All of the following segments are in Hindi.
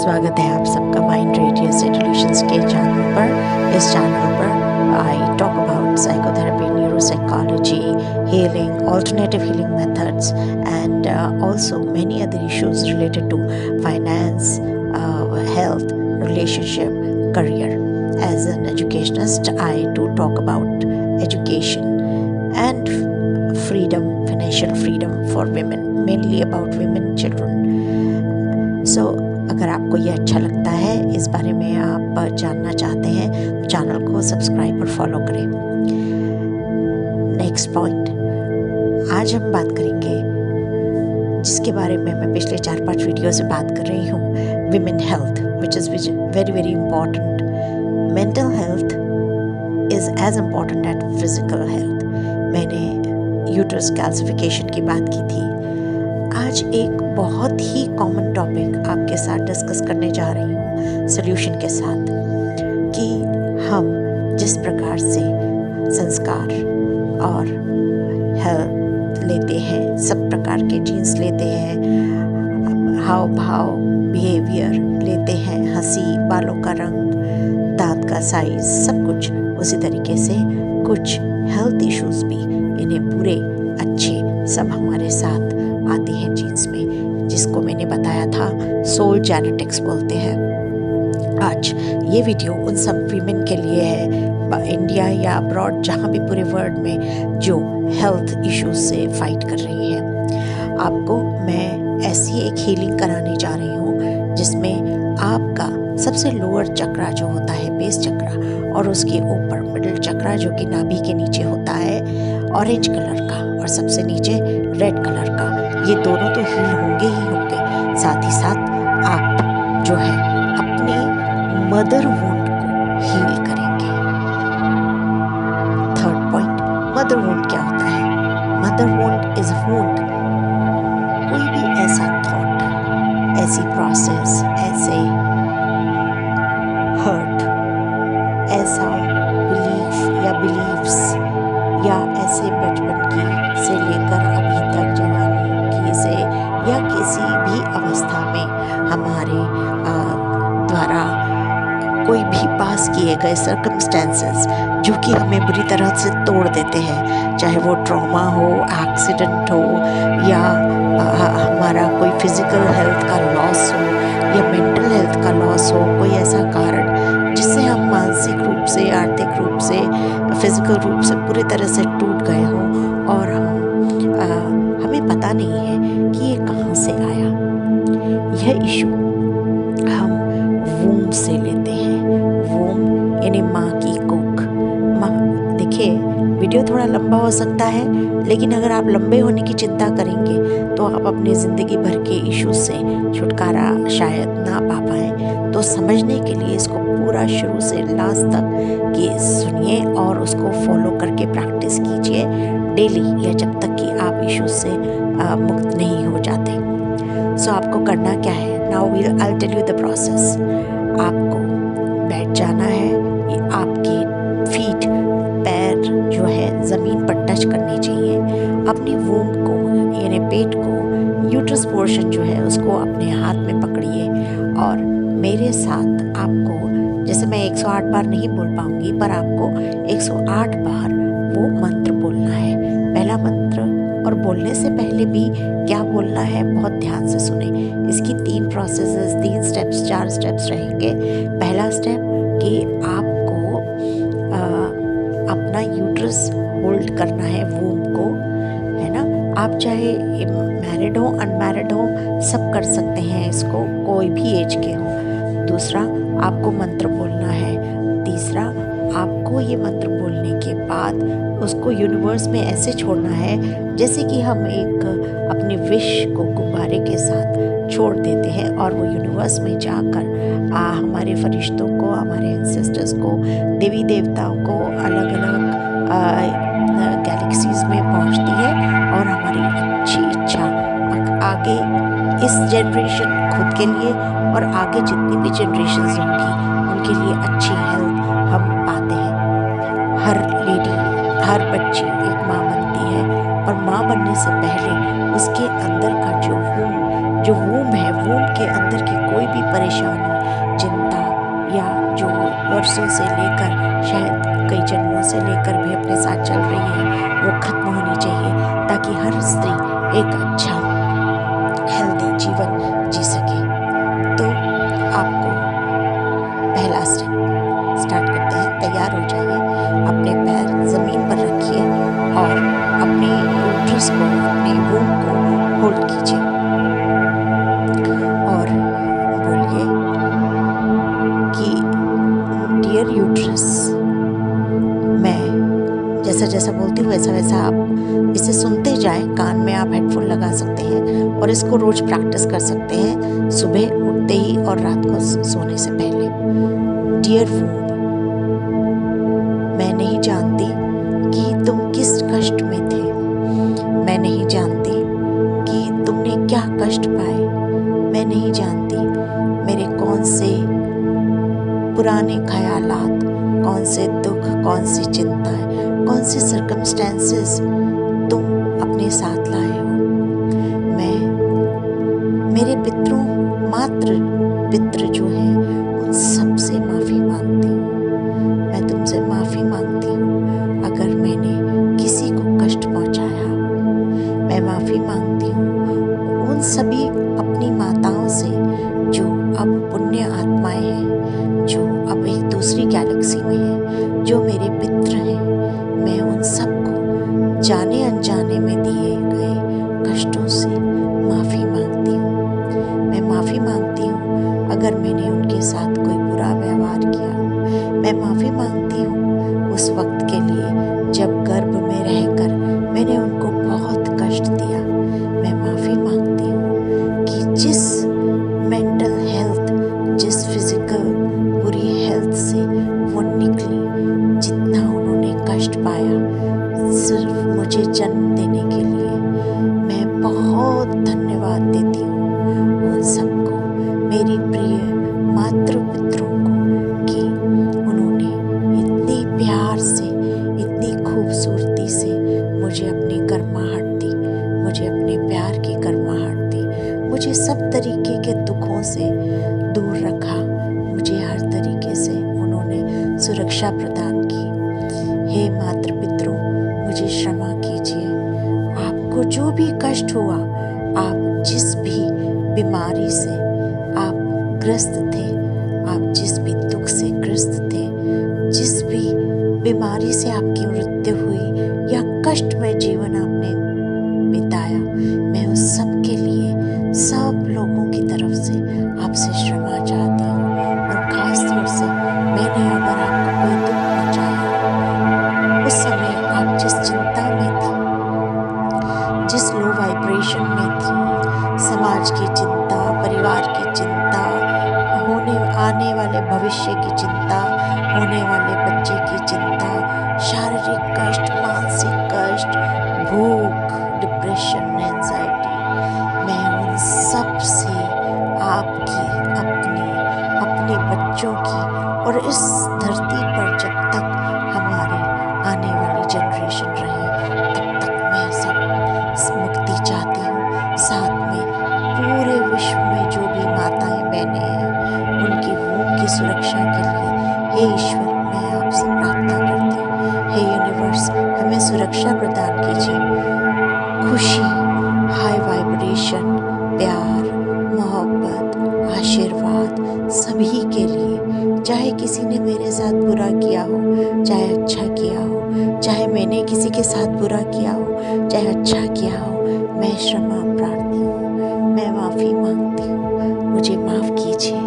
स्वागत है आप सबका माइंड रेडियस सॉल्यूशंस के चैनल पर। इस चैनल पर I talk about psychotherapy, neuropsychology, healing, alternative healing methods and also many other issues related to finance, health, relationship, career. As an educationist, I do talk about education and freedom, financial freedom for women, mainly about women, children. So अगर आपको ये अच्छा लगता है, इस बारे में आप जानना चाहते हैं, तो चैनल को सब्सक्राइब और फॉलो करें। नेक्स्ट पॉइंट, आज हम बात करेंगे जिसके बारे में मैं पिछले 4-5 वीडियो से बात कर रही हूँ, women health, which is very very important. Mental health is as important at physical health. मैंने यूट्रस कैल्सिफिकेशन की बात की थी। आज एक बहुत ही कॉमन टॉपिक आपके साथ डिस्कस करने जा रही हूँ सॉल्यूशन के साथ, कि हम जिस प्रकार से संस्कार और हेल्थ लेते हैं, सब प्रकार के जीन्स लेते हैं, हाव भाव, बिहेवियर लेते हैं, हंसी, बालों का रंग, दांत का साइज, सब कुछ उसी तरीके से कुछ हेल्थ इश्यूज भी, इन्हें बुरे अच्छे सब हमारे साथ आते हैं जीन्स में, जिसको मैंने बताया था सोल जेनेटिक्स बोलते हैं। आज ये वीडियो उन सब वीमेन के लिए है, इंडिया या अब्रॉड, जहाँ भी पूरे वर्ल्ड में जो हेल्थ इश्यूज से फाइट कर रही हैं। आपको मैं ऐसी एक हीलिंग कराने जा रही हूँ जिसमें आपका सबसे लोअर चक्रा जो होता है, बेस चक्रा, और उसके ऊपर मिडिल चक्रा जो कि नाभि के नीचे होता है, ऑरेंज कलर का, और सबसे नीचे रेड कलर का, ये दोनों तो हील होंगे ही होंगे। साथ ही साथ आप जो है अपने मदर वुंड को हील करेंगे। थर्ड पॉइंट, मदर वुंड क्या होता है? मदर वुंड इज वुंड, कोई भी ऐसा थॉट, ऐसी प्रोसेस, ऐसे हर्ट, ऐसा बिलीफ या बिलीव्स, या ऐसे बचपन की से लेकर अभी तक जवानी की से, या किसी भी अवस्था में हमारे द्वारा कोई भी पास किए गए सर्कमस्टेंसेस जो कि हमें बुरी तरह से तोड़ देते हैं, चाहे वो ट्रॉमा हो, एक्सीडेंट हो, या हमारा कोई फिजिकल हेल्थ का लॉस हो, या मेंटल हेल्थ का लॉस हो, कोई ऐसा कारण जिससे हम मानसिक रूप से, आर्थिक रूप से, फिजिकल रूप से पूरी तरह से टूट गए हों, और हमें पता नहीं है कि ये कहाँ से आया। यह इशू हम वूम से लेते हैं। वूम यानी माँ की कोख। माँ, देखिए वीडियो थोड़ा लंबा हो सकता है, लेकिन अगर आप लंबे होने की चिंता करेंगे तो आप अपनी ज़िंदगी भर के इश्यूज से छुटकारा शायद ना पा पाएँ। तो समझने के लिए इसको पूरा शुरू से लास्ट तक कि सुनिए और उसको फॉलो करके प्रैक्टिस कीजिए डेली, या जब तक कि आप इश्यूज से मुक्त नहीं हो जाते। सो आपको करना क्या है? Now I tell you the process. आपको बैठ जाना है, आपकी फीट, पैर जो है ज़मीन पर टच करनी चाहिए। अपनी वूम को यानी पेट को, यूट्रस पोर्शन जो है उसको अपने हाथ में पकड़िए, और मेरे साथ आपको, जैसे मैं 108 बार नहीं बोल पाऊंगी, पर आपको 108 बार वो मंत्र बोलना है। पहला मंत्र, और बोलने से पहले भी क्या बोलना है बहुत ध्यान से सुने। इसकी 3 प्रोसेसेस, 3 स्टेप्स, 4 स्टेप्स रहेंगे। पहला स्टेप कि आपको अपना यूट्रस होल्ड करना है, वूम को, है ना। आप चाहे मैरिड हो, अनमैरिड हो, सब कर सकते हैं इसको, कोई भी एज के हो। दूसरा, आपको मंत्र बोलना है। तीसरा, आपको ये मंत्र बोलने के बाद उसको यूनिवर्स में ऐसे छोड़ना है जैसे कि हम एक अपनी विश को गुब्बारे के साथ छोड़ देते हैं, और वो यूनिवर्स में जाकर हमारे फरिश्तों को, हमारे एंसेस्टर्स को, देवी देवताओं को, अलग अलग गैलेक्सीज में पहुंचती है, और हमारी अच्छी इच्छा आगे इस जनरेशन, खुद के लिए और आगे जितनी भी जनरेशन्स होंगी उनके लिए अच्छी हेल्थ हम पाते हैं। हर लेडी, हर बच्ची एक माँ बनती है, और माँ बनने से पहले उसके अंदर का जो वूम जो वूम है, वूम के अंदर की कोई भी परेशानी, चिंता या जो वर्षों से लेकर शायद कई जन्मों से लेकर भी अपने साथ चल रही है, वो खत्म होनी चाहिए ताकि हर स्त्री एक अच्छा हेल्दी जीवन जी सके। तो आपको पहला स्टेप स्टार्ट करते हैं। तैयार हो जाइए, अपने पैर ज़मीन पर रखिए और अपने यूट्रस को, अपने वूम को होल्ड कीजिए और बोलिए कि डियर यूट्रस, मैं जैसा जैसा बोलती हूँ वैसा वैसा आप इसे सुनते जाएं। कान में आप हेडफोन लगा सकते हैं और इसको रोज प्रैक्टिस कर सकते हैं, सुबह उठते ही और रात को सोने से पहले। डियर वूम, मैं नहीं जानती कि तुम किस कष्ट में थे। मैं नहीं जानती कि तुमने क्या कष्ट पाए। मैं नहीं जानती मेरे कौन से पुराने ख़यालात, कौन से दुख, कौन सी चिंताएं, कौन से सर्कमस्टेंसेस तुम अपने साथ लाए हो। मैं मेरे पितरों, मात्र पितृ जो हैं, उन सब से माफ़ी मांगती हूँ। मैं तुमसे माफ़ी मांगती हूँ अगर मैंने किसी को कष्ट पहुँचाया हो। मैं माफ़ी मांगती हूँ उन सभी अपनी माताओं से जो अब पुण्य आत्माएं हैं, जो अब एक दूसरी गैलेक्सी में हैं, जो मेरे पितृ हैं। मैं उन सबको जाने अनजाने में दिए गए कष्टों से माफ़ी मांगती हूँ। मैं माफ़ी मांगती हूँ अगर मैंने उनके साथ कोई बुरा व्यवहार किया हो। मैं माफ़ी मांगती हूँ उस वक्त के लिए जब गर्भ में रहकर मैंने उनको बहुत कष्ट दिया। मैं माफ़ी मांगती हूँ कि जिस मेंटल हेल्थ, जिस फिजिकल बुरी हेल्थ से वो निकली, जितना उन्होंने कष्ट पाया सिर्फ मुझे जन्म देने के लिए, मैं बहुत धन्यवाद देती हूँ उन सबको, मेरी प्रिय मातृ पितरों को, कि उन्होंने इतने प्यार से, इतनी खूबसूरती से मुझे अपनी गर्माहट दी, मुझे अपने प्यार की गर्माहट दी, मुझे सब तरीके के दुखों से दूर रखा, मुझे हर तरीके से उन्होंने सुरक्षा प्रदान की। हे मातृ पितरों, मुझे क्षमा कीजिए। आपको जो भी कष्ट हुआ, आप जिस भी बीमारी से आप ग्रस्त थे, आप जिस भी दुख से ग्रस्त थे, जिस भी बीमारी से आपकी मृत्यु हुई या कष्ट में जीवन आपने बिताया, मैं उस सब के लिए सब लोगों की तरफ से आपसे क्षमा चाहती हूँ। और ख़ास तौर से मैंने अगर आपको कोई दुख पहुँचाया, उस समय आप जिस चिंता में थी, जिस लो वाइब्रेशन में थी, समाज की चिंता, परिवार की चिंता, होने आने वाले भविष्य की चिंता, होने वाले बच्चे की चिंता, शारीरिक कष्ट, मानसिक कष्ट, भूख, डिप्रेशन, एंजाइटी, मैं उन सब से आपकी, अपने बच्चों की और इस धरती पर जब तक हमारे आने वाली जनरेशन रहे, तब तक मैं सब मुक्ति चाहती हूँ। साथ में पूरे विश्व में जो भी माताएं बहनें हैं, उनकी वूम की सुरक्षा के लिए हे ईश्वर, मैं आपसे प्रार्थना करती हूँ, हे यूनिवर्स, हमें सुरक्षा प्रदान कीजिए। खुशी, हाई वाइब्रेशन, प्यार, मोहब्बत, आशीर्वाद सभी के लिए, चाहे किसी ने मेरे साथ बुरा किया हो, चाहे अच्छा किया हो, चाहे मैंने किसी के साथ बुरा किया हो, चाहे अच्छा किया हो, मैं क्षमा प्रार्थी हूँ, मैं माफ़ी मांगती हूँ, मुझे माफ़ कीजिए।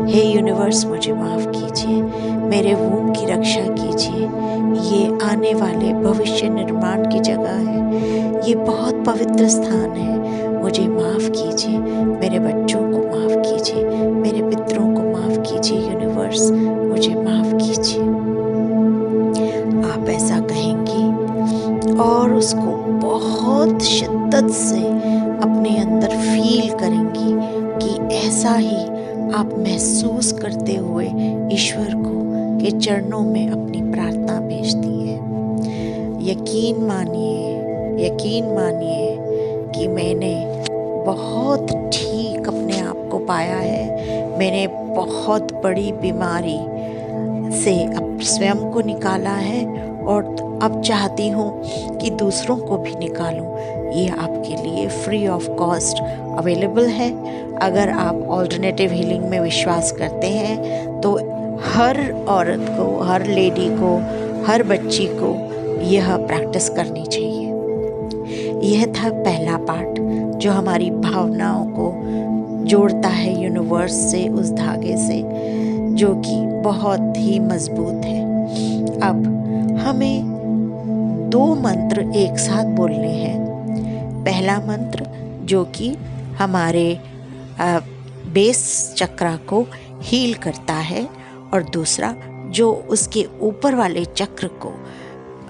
हे यूनिवर्स, मुझे माफ़ कीजिए, मेरे वूम की रक्षा कीजिए। ये आने वाले भविष्य निर्माण की जगह है, ये बहुत पवित्र स्थान है, मुझे माफ़ कीजिए। मेरे बच्चों को माफ़ कीजिए, मेरे पितरों को माफ़ कीजिए। यूनिवर्स, मुझे माफ़ कीजिए। आप ऐसा कहेंगी और उसको बहुत शिद्दत से अपने अंदर फील करेंगी कि ऐसा ही आप महसूस करते हुए ईश्वर को के चरणों में अपनी प्रार्थना भेजती हैं। यकीन मानिए कि मैंने बहुत ठीक पाया है, मैंने बहुत बड़ी बीमारी से अब स्वयं को निकाला है और अब चाहती हूँ कि दूसरों को भी निकालूं। ये आपके लिए फ्री ऑफ कॉस्ट अवेलेबल है। अगर आप ऑल्टरनेटिव हीलिंग में विश्वास करते हैं तो हर औरत को, हर लेडी को, हर बच्ची को यह प्रैक्टिस करनी चाहिए। यह था पहला पार्ट जो हमारी भावनाओं को जोड़ता है यूनिवर्स से, उस धागे से जो कि बहुत ही मजबूत है। अब हमें 2 मंत्र एक साथ बोलने हैं। पहला मंत्र जो कि हमारे बेस चक्रा को हील करता है और दूसरा जो उसके ऊपर वाले चक्र को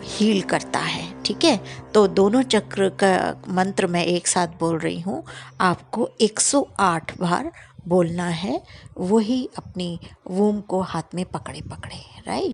हील करता है। ठीक है, तो दोनों चक्र का मंत्र मैं एक साथ बोल रही हूँ। आपको 108 बार बोलना है, वही अपनी वूम को हाथ में पकड़े पकड़े, राइट।